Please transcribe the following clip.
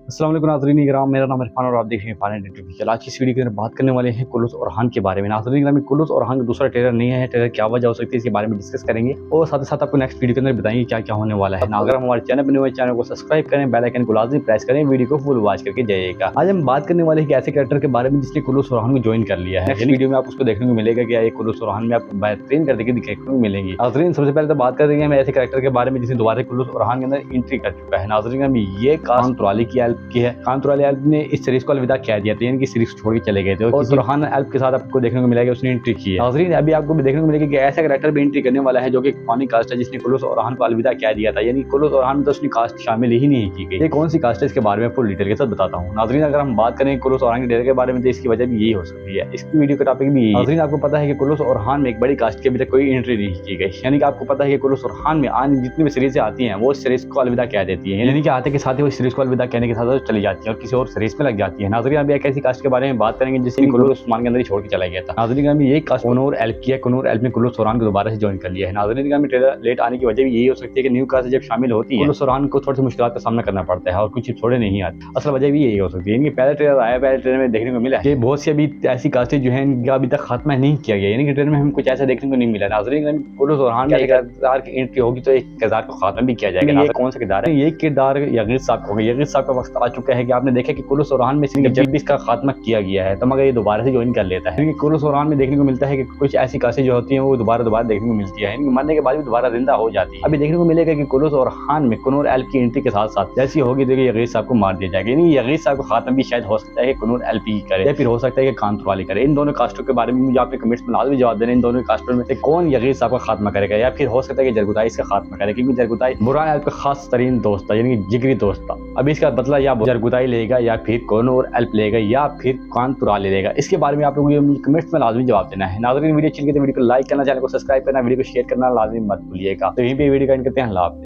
अस्सलाम वालेकुम नाज़रीन इकराम, मेरा नाम इरफान और आप देख रहे हैं फाइनल इंटरव्यू। आज की इस वीडियो के अंदर बात करने वाले हैं कुलूस ओरहान के बारे में। नाज़रीन इकराम, कुलूस ओरहान का दूसरा ट्रेलर नहीं है, ट्रेलर क्या वजह हो सकती है इसके बारे में डिस्कस करेंगे और साथ ही साथ आपको नेक्स्ट वीडियो के अंदर बताएंगे क्या क्या होने वाला है। अगर हम हमारे चैनल बने हुए चैनल को सब्सक्राइब करें, बेल आइकन को लाजमी प्रेस करें, वीडियो को फुल वॉच करके जाइएगा। आज हम बात करने वाले हैं कि ऐसे कैरेक्टर के बारे में जिसने कुलूस ओरहान को ज्वाइन कर लिया है। नेक्स्ट वीडियो में आप उसको देखने को मिलेगा कि एक कुलूस ओरहान में आपको बेहतरीन करके देखने को मिलेंगी। नाज़रीन सबसे पहले तो बात कर रहे हैं ऐसे कैरेक्टर के बारे में जिसने दोबारा कुलूस ओरहान के अंदर एंट्री कर चुका है। नाज़रीन ये कान तुराली की हेल्प की है। कान तुराली हेल्प ने इस सीरीज को अलविदा कह दिया था, यानी कि सीरीज छोड़ के चले गए थे और ओरहान एल्प के साथ आपको देखने को मिलेगा उसने एंट्री की है। नाज़रीन अभी आपको देखने को मिलेगा कि ऐसा कैरेक्टर भी एंट्री करने वाला है जो कि पानी कास्ट है जिसने कुलूस ओरहान को अलविदा कह दिया था, यानी कुलूस ओरहान में तो उसकी कास्ट शामिल ही नहीं की गई। ये कौन सी कास्ट है इसके बारे में फुल डिटेल के साथ बताता हूँ। नाज़रीन अगर हम बात करें कुलूस ओरहान के डेरे के बारे में तो इसकी वजह भी यही हो सकती है। इसकी वीडियो का टॉपिक भी यही है। नाज़रीन आपको पता है कि कुलूस ओरहान में एक बड़ी कास्ट की अभी तक कोई एंट्री नहीं की गई, यानी कि आपको पता है कि कुलूस ओरहान में आने जितनी भी सीरीज आती हैं वो सीरीज को अलविदा कह देती है, यानी कि आते के साथ ही वो सीरीज को अलविदा कहने के साथ चली जाती है और किसी और सीरीज में लग जाती है। नाज़रीन अभी एक ऐसी कास्ट के बारे में बात करेंगे जिसने कुलूस ओरहान के अंदर ही छोड़ के चला गया था। नाज़रीन अभी ये कास्ट कनूर एल्प की है। कनूर एल्प ने कुलूस ओरहान को दोबारा से ज्वाइन कर लिया है। नाज़रीन अभी ट्रेलर लेट आने की वजह भी यही हो सकती है कि न्यू कास्ट जब शामिल होती है कुलूस ओरहान को थोड़ी सी मुश्किलात का सामना करना पड़ता है और कुछ थोड़े नहीं आते। असल वजह भी यही हो सकती है। इनकी पहले ट्रेलर आया, पहले ट्रेलर में देखने को मिला कि बहुत सी अभी ऐसी कास्टें जो है इनका अभी तक खात्मा नहीं किया गया, यानी कि ट्रेलर में हमें कुछ ऐसा देखने को नहीं मिला। नाज़रीन कुलूस ओरहान में एक किरदार की एंट्री होगी तो एक किरदार को खात्मा भी किया जाएगा। ये कौन सा किरदार है? ये किरदार यगीस साहब होगा। यगीस साहब का वक्त आ चुका है कि आपने देखा कि कुलूस ओरहान में जब भी इसका खात्मा किया गया है तो मगर ये दोबारा से ज्वाइन कर लेता है। क्योंकि कुलूस ओरहान में देखने को मिलता है कि कुछ ऐसी कास्टें जो होती हैं वो दोबारा देखने को मिलती है, इनके मरने के बाद भी दोबारा जिंदा हो जाती है। अभी देखने को मिलेगा कि कुलूस ओरहान में कनूर एल्प की एंट्री के साथ साथ जैसी होगी तो यगीस साहब को मार दिया जाएगा, यानी यगीस साहब को खात्मा भी शायद हो सकता है कि कनूर एल्प ही करे या फिर हो सकता है कि कान तुराली करे। इन दोनों कास्टों के बारे में मुझे आपने कमेंट्स में लाजमी जवाब देना। इन दोनों कास्टों में से कौन यगीस साहब का खात्मा करेगा या फिर हो सकता है कि जरगुताई इसका खात्मा करे, क्योंकि जरगुताई बुरहान एल्प का खास तरीन दोस्त था, यानी कि जिगरी दोस्त था। अभी इसका बदला या जरगुताई लेगा या फिर कनूर एल्प लेगा या फिर कान तुराली लेगा, इसके बारे में आप लोगों को कमेंट्स में लाजमी जवाब देना है। नाज़रीन वीडियो अच्छी लगी तो वीडियो को लाइक करना, चैनल को सब्सक्राइब करना, वीडियो को शेयर करना लाजमी मत भूलिएगा। तो यहीं पे वीडियो का एंड करते हैं। अल्लाह हाफ़िज़।